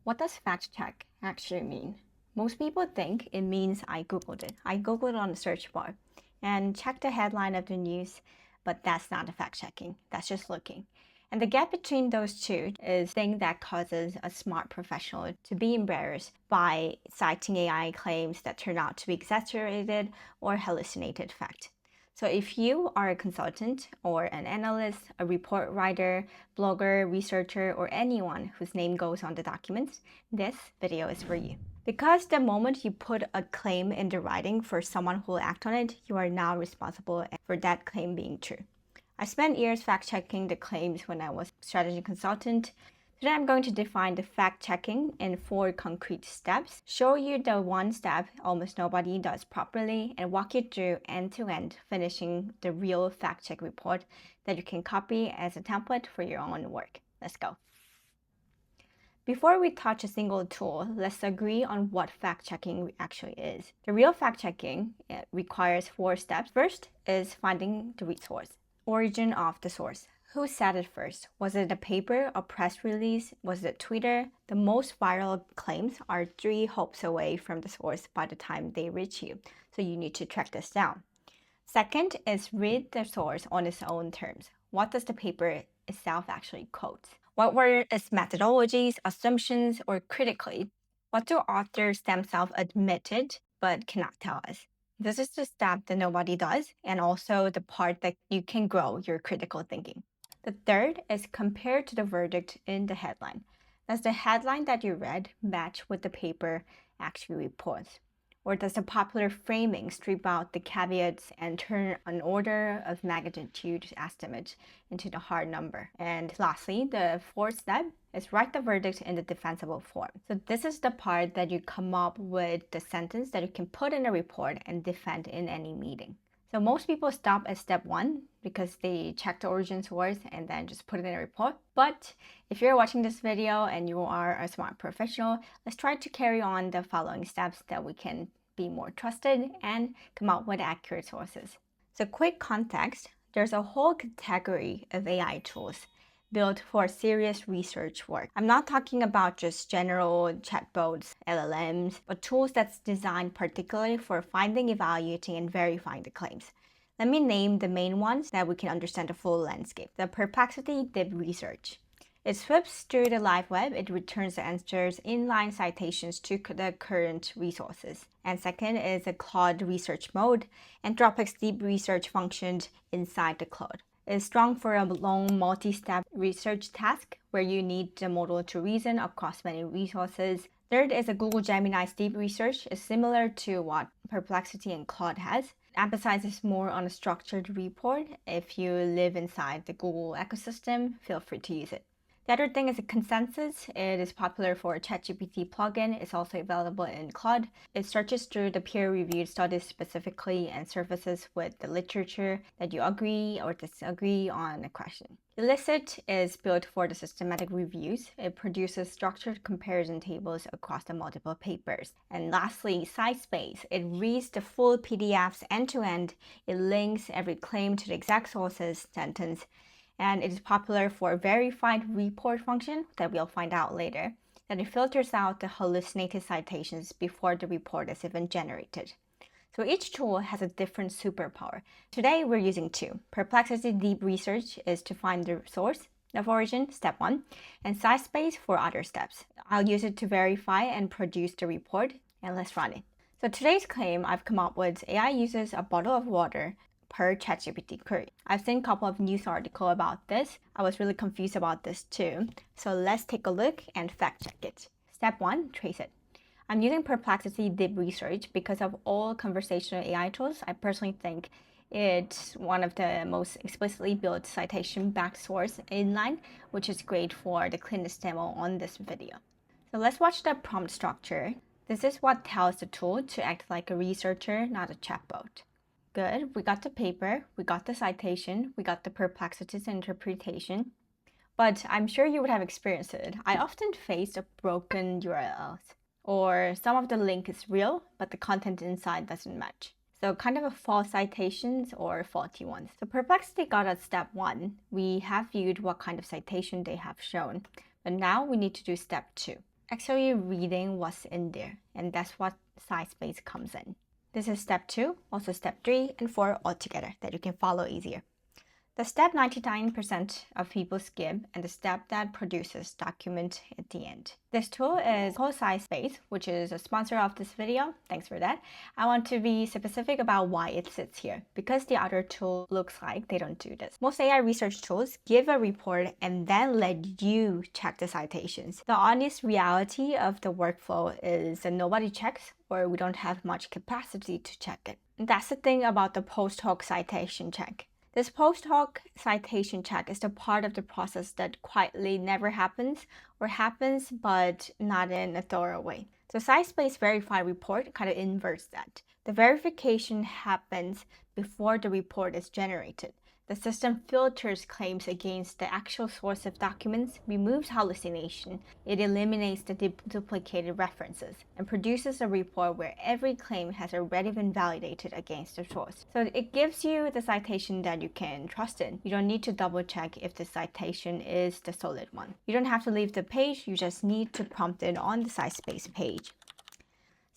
What does fact check actually mean? Most people think it means I Googled it. I Googled it on the search bar and checked the headline of the news, but that's not a fact checking. That's just looking. And the gap between those two is the thing that causes a smart professional to be embarrassed by citing AI claims that turn out to be exaggerated or hallucinated fact. So if you are a consultant or an analyst, a report writer, blogger, researcher, or anyone whose name goes on the documents, this video is for you. Because the moment you put a claim in the writing for someone who will act on it, you are now responsible for that claim being true. I spent years fact-checking the claims when I was a strategy consultant. Today I'm going to define the fact-checking in 4 concrete steps, show you the one step almost nobody does properly, and walk you through end-to-end, finishing the real fact-check report that you can copy as a template for your own work. Let's go. Before we touch a single tool, let's agree on what fact-checking actually is. The real fact-checking requires 4 steps. First is finding the resource, origin of the source. Who said it first? Was it a paper, a press release? Was it Twitter? The most viral claims are 3 hops away from the source by the time they reach you, so you need to track this down. Second is read the source on its own terms. What does the paper itself actually quote? What were its methodologies, assumptions, or critically, what do authors themselves admitted but cannot tell us? This is the step that nobody does, and also the part that you can grow your critical thinking. The third is compare to the verdict in the headline. Does the headline that you read match what the paper actually reports? Or does the popular framing strip out the caveats and turn an order of magnitude estimate into the hard number? And lastly, the 4th step is write the verdict in the defensible form. So this is the part that you come up with the sentence that you can put in a report and defend in any meeting. So most people stop at step 1 because they check the origin source and then just put it in a report. But if you're watching this video and you are a smart professional, let's try to carry on the following steps that we can be more trusted and come up with accurate sources. So quick context, there's a whole category of AI tools built for serious research work. I'm not talking about just general chatbots, LLMs, but tools that's designed particularly for finding, evaluating, and verifying the claims. Let me name the main ones that we can understand the full landscape. The Perplexity Deep Research. It sweeps through the live web, it returns the answers, inline citations to the current resources. And second is a Claude research mode, Anthropic's deep research functions inside the Claude. It's strong for a long multi-step research task where you need the model to reason across many resources. Third is a Google Gemini's deep research. It's similar to what Perplexity and Claude has. It emphasizes more on a structured report. If you live inside the Google ecosystem, feel free to use it. The other thing is a consensus. It is popular for a ChatGPT plugin. It's also available in Claude. It searches through the peer-reviewed studies specifically and surfaces with the literature that you agree or disagree on a question. Elicit is built for the systematic reviews. It produces structured comparison tables across the multiple papers. And lastly, SciSpace. It reads the full PDFs end-to-end. It links every claim to the exact sources, sentence, and it is popular for a verified report function that we'll find out later, that it filters out the hallucinated citations before the report is even generated. So each tool has a different superpower. Today we're using 2. Perplexity Deep Research is to find the source of origin, step 1, and SciSpace for other steps. I'll use it to verify and produce the report, and let's run it. So today's claim I've come up with, AI uses a bottle of water per ChatGPT query. I've seen a couple of news articles about this. I was really confused about this too. So let's take a look and fact check it. Step 1, trace it. I'm using Perplexity Deep Research because of all conversational AI tools. I personally think it's one of the most explicitly built citation-backed source inline, which is great for the cleanest demo on this video. So let's watch the prompt structure. This is what tells the tool to act like a researcher, not a chatbot. Good, we got the paper, we got the citation, we got the Perplexity's interpretation, but I'm sure you would have experienced it. I often face a broken URLs, or some of the link is real, but the content inside doesn't match. So kind of a false citations or faulty ones. So Perplexity got at step 1. We have viewed what kind of citation they have shown, but now we need to do step 2. actually reading what's in there, and that's what SciSpace comes in. This is step 2, also step 3 and 4 altogether that you can follow easier. The step 99% of people skip, and the step that produces document at the end. This tool is called SciSpace, which is a sponsor of this video. Thanks for that. I want to be specific about why it sits here, because the other tool looks like they don't do this. Most AI research tools give a report and then let you check the citations. The honest reality of the workflow is that nobody checks, or we don't have much capacity to check it. And that's the thing about the post-hoc citation check. This post-hoc citation check is the part of the process that quietly never happens, or happens but not in a thorough way. So SciSpace Verify report kind of inverts that. The verification happens before the report is generated. The system filters claims against the actual source of documents, removes hallucination, it eliminates the duplicated references, and produces a report where every claim has already been validated against the source. So it gives you the citation that you can trust in. You don't need to double check if the citation is the solid one. You don't have to leave the page, you just need to prompt it on the SciSpace page.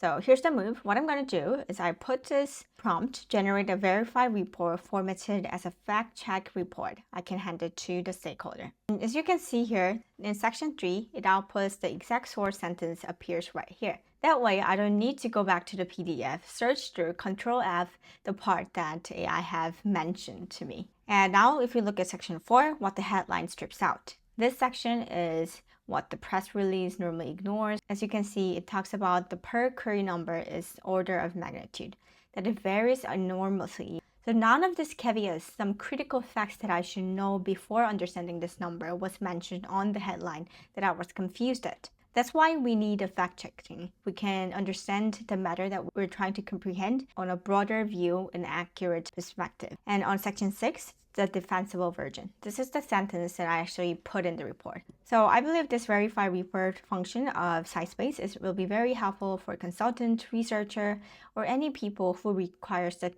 So here's the move. What I'm going to do is I put this prompt, generate a verified report formatted as a fact check report. I can hand it to the stakeholder. And as you can see here, in section 3, it outputs the exact source sentence appears right here. That way, I don't need to go back to the PDF, search through, Control F, the part that AI have mentioned to me. And now if we look at section 4, what the headline strips out. This section is what the press release normally ignores. As you can see, it talks about the per query number is order of magnitude, that it varies enormously. So none of this caveats, some critical facts that I should know before understanding this number, was mentioned on the headline that I was confused at. That's why we need a fact checking. We can understand the matter that we're trying to comprehend on a broader view and accurate perspective. And on section 6, the defensible version. This is the sentence that I actually put in the report. So I believe this verify report function of SciSpace will be very helpful for a consultant, researcher, or any people who requires the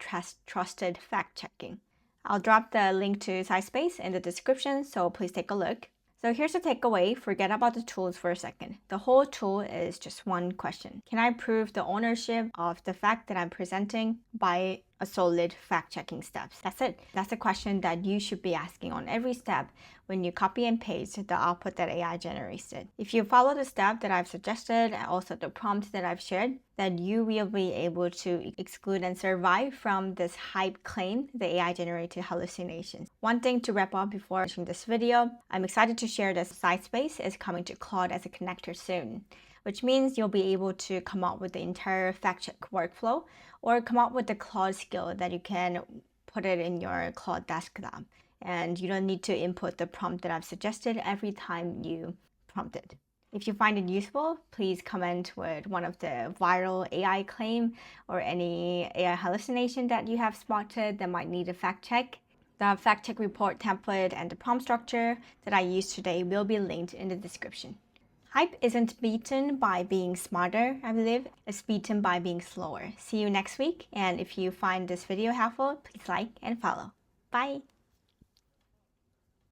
trusted fact checking. I'll drop the link to SciSpace in the description, so please take a look. So here's the takeaway. Forget about the tools for a second. The whole tool is just one question. Can I prove the ownership of the fact that I'm presenting by a solid fact-checking steps? That's it. That's a question that you should be asking on every step when you copy and paste the output that AI generated. If you follow the step that I've suggested and also the prompt that I've shared, then you will be able to exclude and survive from this hype claim, the AI generated hallucinations. One thing to wrap up before watching this video, I'm excited to share that SciSpace is coming to Claude as a connector soon, which means you'll be able to come up with the entire fact check workflow, or come up with the Claude skill that you can put it in your Claude desktop. And you don't need to input the prompt that I've suggested every time you prompt it. If you find it useful, please comment with one of the viral AI claim or any AI hallucination that you have spotted that might need a fact check. The fact check report template and the prompt structure that I used today will be linked in the description. Hype isn't beaten by being smarter, I believe. It's beaten by being slower. See you next week. And if you find this video helpful, please like and follow. Bye.